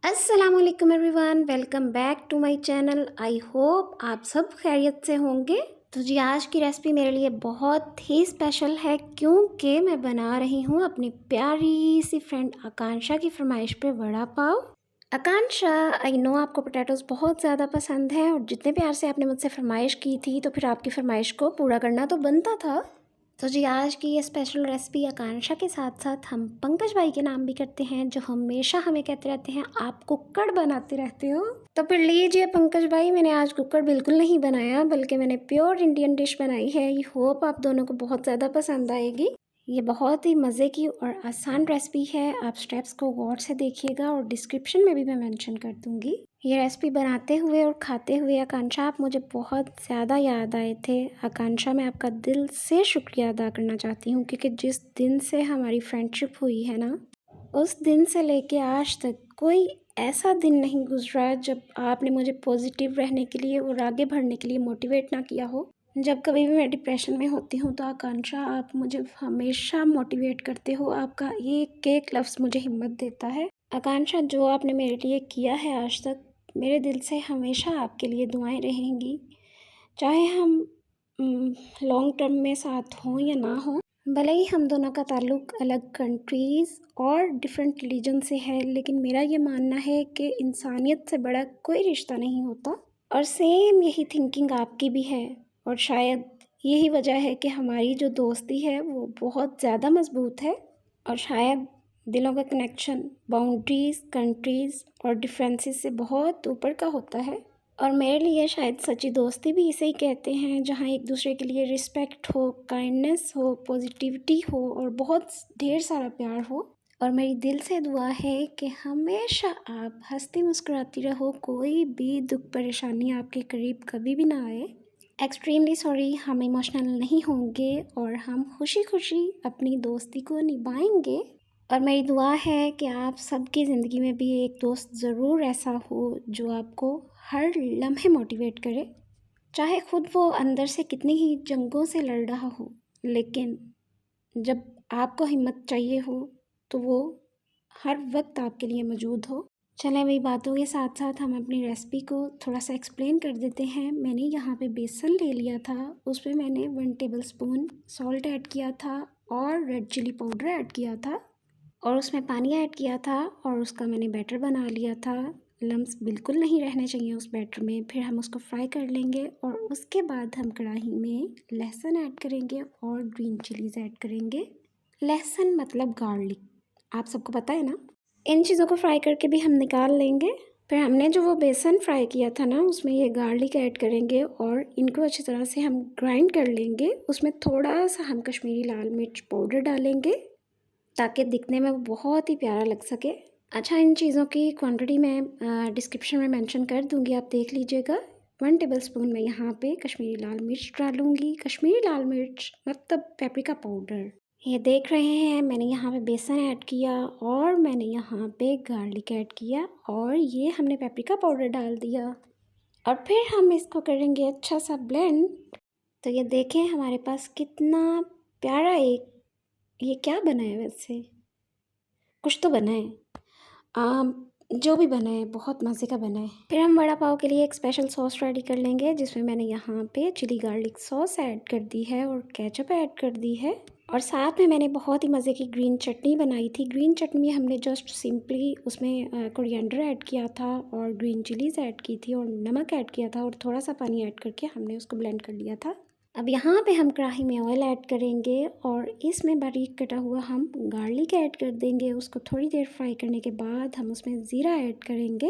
अस्सलाम वालेकुम everyone, welcome back to my channel. I hope आप सब खैरियत से होंगे। तो जी आज की रेसिपी मेरे लिए बहुत ही स्पेशल है क्योंकि मैं बना रही हूँ अपनी प्यारी सी फ्रेंड आकांक्षा की फरमाइश पे वड़ा पाव। आकांक्षा, आई नो आपको पोटैटोज़ बहुत ज़्यादा पसंद है और जितने प्यार से आपने मुझसे फरमाइश की थी तो फिर आपकी फरमाइश को पूरा करना तो बनता था। तो जी आज की ये स्पेशल रेसिपी आकांक्षा के साथ साथ हम पंकज भाई के नाम भी करते हैं, जो हमेशा हमें कहते रहते हैं आप कुक्कड़ बनाते रहते हो। तो फिर लीजिए पंकज भाई, मैंने आज कुक्कड़ बिल्कुल नहीं बनाया बल्कि मैंने प्योर इंडियन डिश बनाई है। आई होप आप दोनों को बहुत ज़्यादा पसंद आएगी। ये बहुत ही मज़े की और आसान रेसिपी है। आप स्टेप्स को गौर से देखिएगा और डिस्क्रिप्शन में भी मैं मेंशन कर दूँगी। ये रेसिपी बनाते हुए और खाते हुए आकांक्षा आप मुझे बहुत ज़्यादा याद आए थे। आकांक्षा, मैं आपका दिल से शुक्रिया अदा करना चाहती हूँ क्योंकि जिस दिन से हमारी फ्रेंडशिप हुई है ना, उस दिन से लेके आज तक कोई ऐसा दिन नहीं गुजरा जब आपने मुझे पॉजिटिव रहने के लिए और आगे बढ़ने के लिए मोटिवेट ना किया हो। जब कभी भी मैं डिप्रेशन में होती हूँ तो आकांक्षा आप मुझे हमेशा मोटिवेट करते हो। आपका एक एक लफ्ज़ मुझे हिम्मत देता है। आकांक्षा, जो आपने मेरे लिए किया है आज तक, मेरे दिल से हमेशा आपके लिए दुआएं रहेंगी। चाहे हम लॉन्ग टर्म में साथ हों या ना हों, भले ही हम दोनों का ताल्लुक़ अलग कंट्रीज़ और डिफरेंट रिलीजन से है, लेकिन मेरा ये मानना है कि इंसानियत से बड़ा कोई रिश्ता नहीं होता। और सेम यही थिंकिंग आपकी भी है और शायद यही वजह है कि हमारी जो दोस्ती है वो बहुत ज़्यादा मज़बूत है। और शायद दिलों का कनेक्शन बाउंड्रीज़, कंट्रीज़ और डिफरेंसेस से बहुत ऊपर का होता है। और मेरे लिए शायद सच्ची दोस्ती भी इसे ही कहते हैं, जहाँ एक दूसरे के लिए रिस्पेक्ट हो, काइंडनेस हो, पॉजिटिविटी हो और बहुत ढेर सारा प्यार हो। और मेरी दिल से दुआ है कि हमेशा आप हंसती मुस्कुराती रहो, कोई भी दुख परेशानी आपके करीब कभी भी ना आए। एक्सट्रीमली सॉरी, हम इमोशनल नहीं होंगे और हम खुशी खुशी अपनी दोस्ती को निभाएंगे। और मेरी दुआ है कि आप सबकी ज़िंदगी में भी एक दोस्त ज़रूर ऐसा हो जो आपको हर लम्हे मोटिवेट करे, चाहे खुद वो अंदर से कितनी ही जंगों से लड़ रहा हो, लेकिन जब आपको हिम्मत चाहिए हो तो वो हर वक्त आपके लिए मौजूद हो। चलें, वही बातों के साथ साथ हम अपनी रेसिपी को थोड़ा सा एक्सप्लेन कर देते हैं। मैंने यहाँ पे बेसन ले लिया था, उसमें मैंने 1 टेबलस्पून सॉल्ट ऐड किया था और रेड चिली पाउडर ऐड किया था और उसमें पानी ऐड किया था और उसका मैंने बैटर बना लिया था। लम्स बिल्कुल नहीं रहने चाहिए उस बैटर में। फिर हम उसको फ्राई कर लेंगे और उसके बाद हम कढ़ाई में लहसुन ऐड करेंगे और ग्रीन चिलीज़ ऐड करेंगे। लहसुन मतलब गार्लिक, आप सबको पता है ना। इन चीज़ों को फ्राई करके भी हम निकाल लेंगे। फिर हमने जो वो बेसन फ्राई किया था ना, उसमें ये गार्लिक ऐड करेंगे और इनको अच्छी तरह से हम ग्राइंड कर लेंगे। उसमें थोड़ा सा हम कश्मीरी लाल मिर्च पाउडर डालेंगे ताकि दिखने में वो बहुत ही प्यारा लग सके। अच्छा, इन चीज़ों की क्वांटिटी मैं डिस्क्रिप्शन में मेंशन कर दूँगी, आप देख लीजिएगा। 1 टेबलस्पून मैं यहाँ पे कश्मीरी लाल मिर्च डालूँगी। कश्मीरी लाल मिर्च मतलब पेपरिका पाउडर। ये देख रहे हैं, मैंने यहाँ पे बेसन ऐड किया और मैंने यहाँ पे गार्लिक ऐड किया और ये हमने पेपरिका पाउडर डाल दिया और फिर हम इसको करेंगे अच्छा सा ब्लेंड। तो ये देखें हमारे पास कितना प्यारा एक, ये क्या बना है, वैसे कुछ तो बना है। जो भी बना है बहुत मज़े का बना है। फिर हम वड़ा पाव के लिए एक स्पेशल सॉस रेडी कर लेंगे, जिसमें मैंने यहाँ पे चिली गार्लिक सॉस ऐड कर दी है और केचप ऐड कर दी है और साथ में मैंने बहुत ही मज़े की ग्रीन चटनी बनाई थी। ग्रीन चटनी में हमने जस्ट सिंपली उसमें कोरिएंडर ऐड किया था और ग्रीन चिलीज़ ऐड की थी और नमक ऐड किया था और थोड़ा सा पानी ऐड करके हमने उसको ब्लेंड कर लिया था। अब यहाँ पे हम कढ़ाई में ऑयल ऐड करेंगे और इसमें बारीक कटा हुआ हम गार्लिक ऐड कर देंगे। उसको थोड़ी देर फ्राई करने के बाद हम उसमें ज़ीरा ऐड करेंगे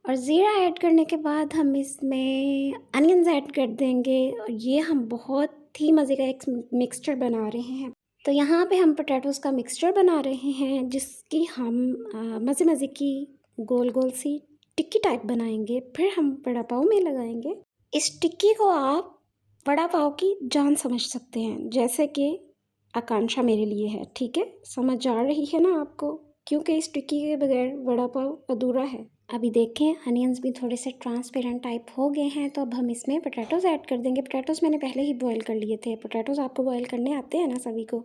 और ज़ीरा ऐड करने के बाद हम इसमें अनियंस ऐड कर देंगे और ये हम बहुत ही मज़े का एक मिक्सचर बना रहे हैं। तो यहाँ पे हम पोटैटोज़ का मिक्सचर बना रहे हैं, जिसकी हम मज़े मज़े की गोल गोल सी टिक्की टाइप बनाएंगे। फिर हम वड़ा पाव में लगाएंगे। इस टिक्की को आप वड़ा पाव की जान समझ सकते हैं, जैसे कि आकांक्षा मेरे लिए है। ठीक है, समझ आ रही है ना आपको, क्योंकि इस टिक्की के बगैर वड़ा पाव अधूरा है। अभी देखें अनियंस भी थोड़े से ट्रांसपेरेंट टाइप हो गए हैं, तो अब हम इसमें पोटैटोज़ ऐड कर देंगे। पोटैटोज़ मैंने पहले ही बॉईल कर लिए थे। पोटैटोज़ आपको बॉईल करने आते हैं ना सभी को।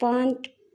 5